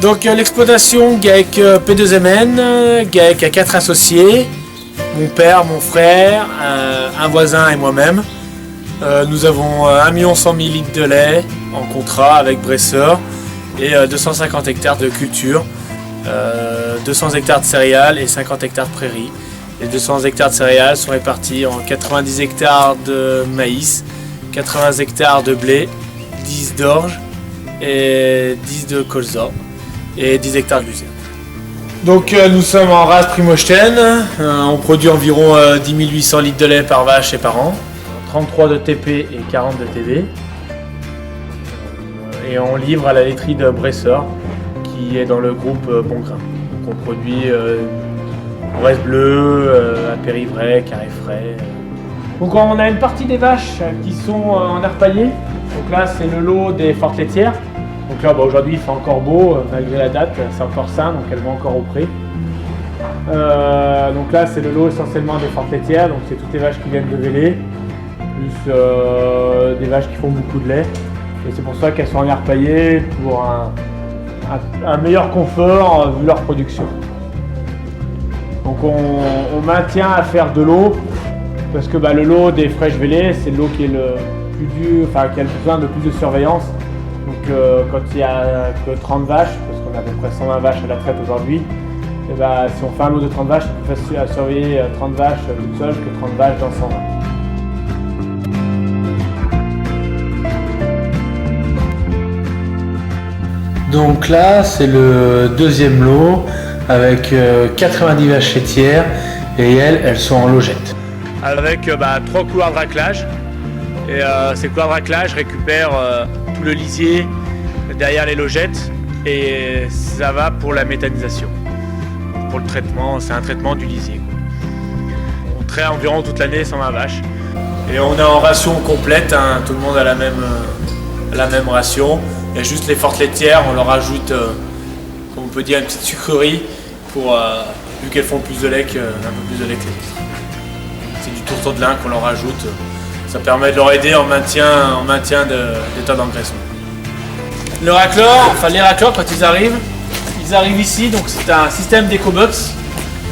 Donc l'exploitation GAEC P2MN, GAEC a 4 associés, mon père, mon frère, un voisin et moi-même. Nous avons 1 100 000 litres de lait en contrat avec Bresseur et 250 hectares de culture, 200 hectares de céréales et 50 hectares de prairies. Les 200 hectares de céréales sont répartis en 90 hectares de maïs, 80 hectares de blé, 10 d'orge et 10 de colza et 10 hectares de luzerne. Donc nous sommes en race Primosten, on produit environ 10 800 litres de lait par vache et par an, 33 de TP et 40 de TB. Et on livre à la laiterie de Bresseur qui est dans le groupe Bongrain. Donc on produit Bresse Bleu, Apéri Vrai, Carré Frais. Donc on a une partie des vaches qui sont en air paillé. Donc là c'est le lot des fortes laitières. Donc là aujourd'hui il fait encore beau malgré la date, c'est encore sain donc elles vont encore au pré. Donc là c'est le lot essentiellement des fortes laitières, donc c'est toutes les vaches qui viennent de Vélé, plus des vaches qui font beaucoup de lait. Et c'est pour ça qu'elles sont en air paillé pour un meilleur confort vu leur production. Donc on maintient à faire de l'eau parce que le lot des fraîches Vélé c'est l'eau qui est le plus dur, qui a besoin de plus de surveillance. Donc quand il n'y a que 30 vaches, parce qu'on a à peu près 120 vaches à la traite aujourd'hui, et si on fait un lot de 30 vaches, c'est plus facile à surveiller 30 vaches toutes seules que 30 vaches dans 120. Donc là c'est le deuxième lot avec 90 vaches laitières et elles sont en logette. Avec 3 couloirs de raclage et ces couloirs de raclage récupèrent tout le lisier derrière les logettes et ça va pour la méthanisation. Pour le traitement, c'est un traitement du lisier. On traite environ toute l'année 120 vaches. Et on est en ration complète, tout le monde a la même ration. Il y a juste les fortes laitières, on leur ajoute, comme on peut dire, une petite sucrerie pour, vu qu'elles font plus de lait un peu plus de lait que les autres. C'est du tourteau de lin qu'on leur ajoute. Ça permet de leur aider en maintien d'état d'engraissement. Les racleurs, quand ils arrivent ici, donc c'est un système d'EcoBox.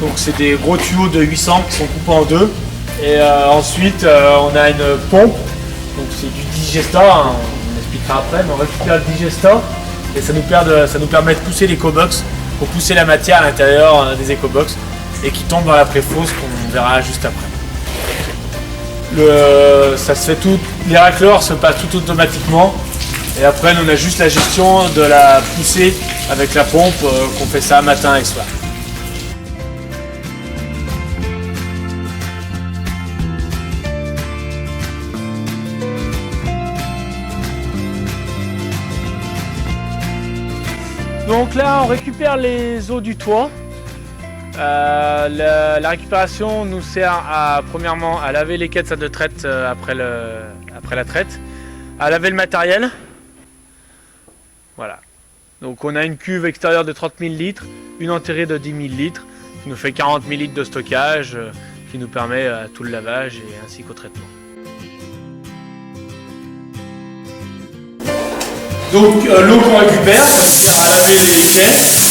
Donc c'est des gros tuyaux de 800 qui sont coupés en deux. Et ensuite on a une pompe, donc c'est du digestor, on expliquera après, mais on récupère le digestor et ça nous permet de pousser l'EcoBox pour pousser la matière à l'intérieur des EcoBox et qui tombe dans la préfausse qu'on verra juste après. Les racleurs se passent tout automatiquement et après on a juste la gestion de la poussée avec la pompe qu'on fait ça matin et soir. Donc là on récupère les eaux du toit. La récupération nous sert premièrement à laver les caisses de traite après la traite, à laver le matériel. Voilà. Donc on a une cuve extérieure de 30 000 litres, une enterrée de 10 000 litres, qui nous fait 40 000 litres de stockage, qui nous permet tout le lavage et ainsi qu'au traitement. Donc l'eau qu'on récupère, ça sert à laver les caisses.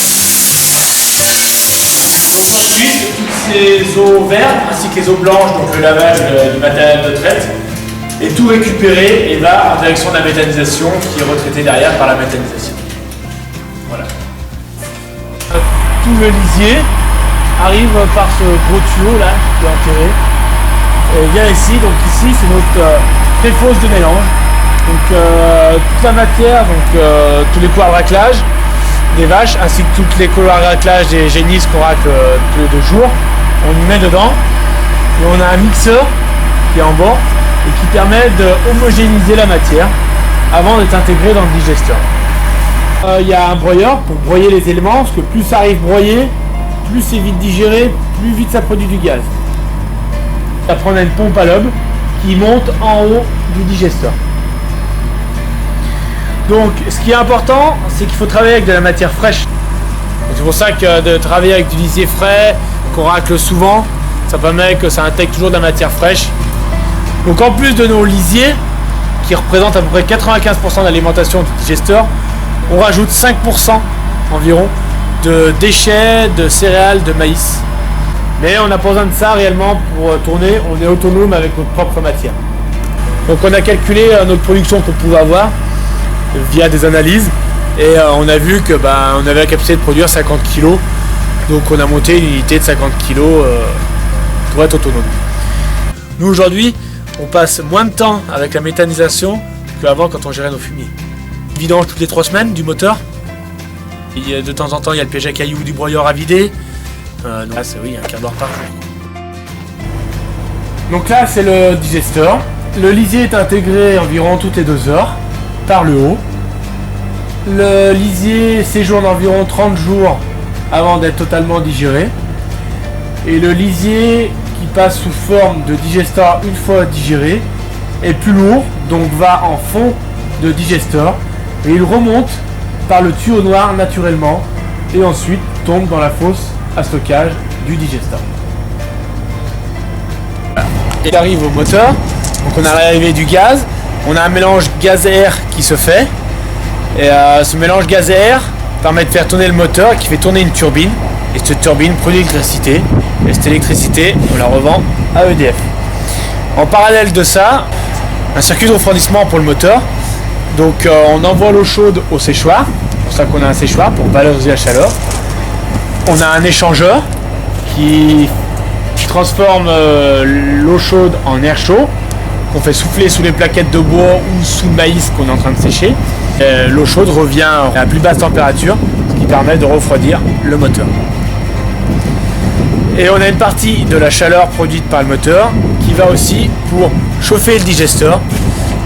Donc ensuite, toutes ces eaux vertes ainsi que les eaux blanches, donc le lavage du matériel de traite, est tout récupéré et va en direction de la méthanisation qui est retraitée derrière par la méthanisation. Voilà. Tout le lisier arrive par ce gros tuyau là qui est enterré et vient ici. Donc ici c'est notre préfausse de mélange. Donc toute la matière, tous les couloirs de raclage des vaches ainsi que toutes les couloirs de raclage des génisses qu'on racle tous les 2 jours, on y met dedans et on a un mixeur qui est en bord et qui permet de homogénéiser la matière avant d'être intégré dans le digesteur. Il y a un broyeur pour broyer les éléments, parce que plus ça arrive broyé, plus c'est vite digéré, plus vite ça produit du gaz. Après on a une pompe à lobe qui monte en haut du digesteur. Donc ce qui est important, c'est qu'il faut travailler avec de la matière fraîche. C'est pour ça que de travailler avec du lisier frais, qu'on racle souvent, ça permet que ça intègre toujours de la matière fraîche. Donc en plus de nos lisiers, qui représentent à peu près 95% de l'alimentation du digesteur, on rajoute 5% environ de déchets, de céréales, de maïs. Mais on n'a pas besoin de ça réellement pour tourner, on est autonome avec notre propre matière. Donc on a calculé notre production qu'on pouvait avoir via des analyses et on a vu que on avait la capacité de produire 50 kg. Donc on a monté une unité de 50 kg pour être autonome. Nous aujourd'hui, on passe moins de temps avec la méthanisation qu'avant quand on gérait nos fumiers. Vidange toutes les 3 semaines du moteur. Et de temps en temps, il y a le piège à cailloux du broyeur à vider. Donc là, c'est un quart d'heure par jour. Donc là, c'est le digesteur. Le lisier est intégré environ toutes les 2 heures par le haut. Le lisier séjourne environ 30 jours avant d'être totalement digéré. Et le lisier qui passe sous forme de digesteur une fois digéré est plus lourd, donc va en fond de digesteur et il remonte par le tuyau noir naturellement et ensuite tombe dans la fosse à stockage du digesteur. Il arrive au moteur, donc on a l'arrivée du gaz, on a un mélange gaz-air qui se fait et ce mélange gaz-air permet de faire tourner le moteur qui fait tourner une turbine et cette turbine produit l'électricité et cette électricité on la revend à EDF. En parallèle de ça, un circuit de refroidissement pour le moteur, donc on envoie l'eau chaude au séchoir, c'est pour ça qu'on a un séchoir pour valoriser la chaleur. On a un échangeur qui transforme l'eau chaude en air chaud qu'on fait souffler sous les plaquettes de bois ou sous le maïs qu'on est en train de sécher. L'eau chaude revient à la plus basse température, ce qui permet de refroidir le moteur. Et on a une partie de la chaleur produite par le moteur qui va aussi pour chauffer le digesteur,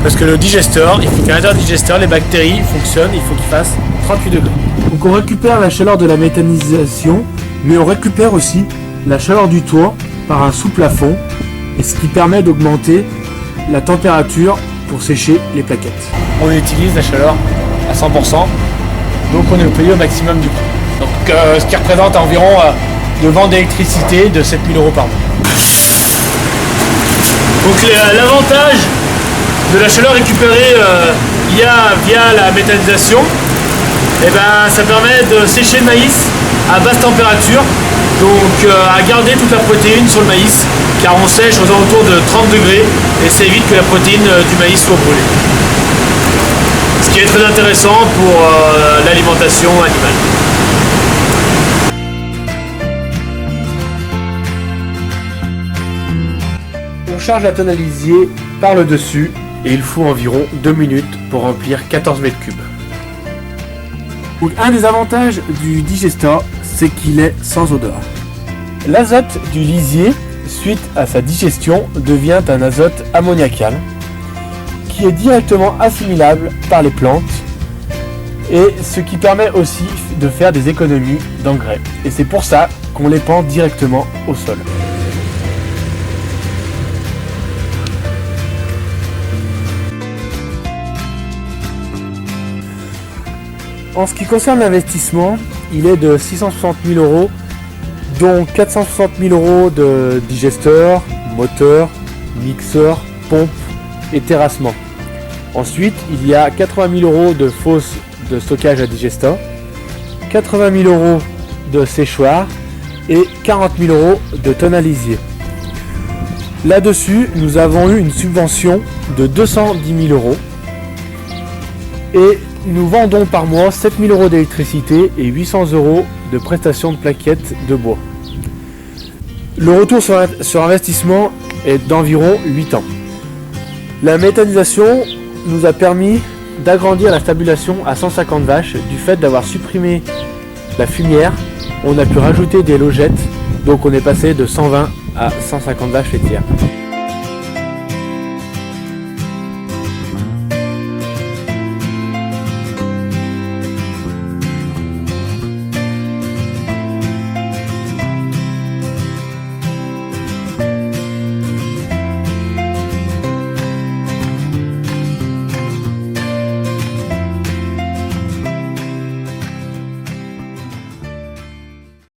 parce que le digesteur, il faut qu'à l'intérieur du digesteur, les bactéries fonctionnent, il faut qu'il fasse 38 degrés. Donc on récupère la chaleur de la méthanisation, mais on récupère aussi la chaleur du toit par un sous-plafond, et ce qui permet d'augmenter la température pour sécher les plaquettes. On utilise la chaleur à 100%, donc on est payé au maximum du prix. Donc ce qui représente environ de vente d'électricité de 7 000 € par mois. Donc l'avantage de la chaleur récupérée via la méthanisation, ça permet de sécher le maïs à basse température, donc à garder toute la protéine sur le maïs, car on sèche aux alentours de 30 degrés et ça évite que la protéine du maïs soit brûlée. Ce qui est très intéressant pour l'alimentation animale. On charge la tonne à lisier par le dessus et il faut environ 2 minutes pour remplir 14 mètres cubes. Donc, un des avantages du digesteur, c'est qu'il est sans odeur. L'azote du lisier, suite à sa digestion, devient un azote ammoniacal qui est directement assimilable par les plantes et ce qui permet aussi de faire des économies d'engrais. Et c'est pour ça qu'on les pend directement au sol. En ce qui concerne l'investissement, il est de 660 000 €, dont 460 000 € de digesteur, moteur, mixeur, pompe et terrassement. Ensuite, il y a 80 000 € de fosse de stockage à digesteur, 80 000 € de séchoir et 40 000 € de tonne à lisier. Là-dessus, nous avons eu une subvention de 210 000 € et nous vendons par mois 7 000 € d'électricité et 800 € de prestations de plaquettes de bois. Le retour sur investissement est d'environ 8 ans. La méthanisation nous a permis d'agrandir la stabulation à 150 vaches du fait d'avoir supprimé la fumière. On a pu rajouter des logettes, donc on est passé de 120 à 150 vaches laitières.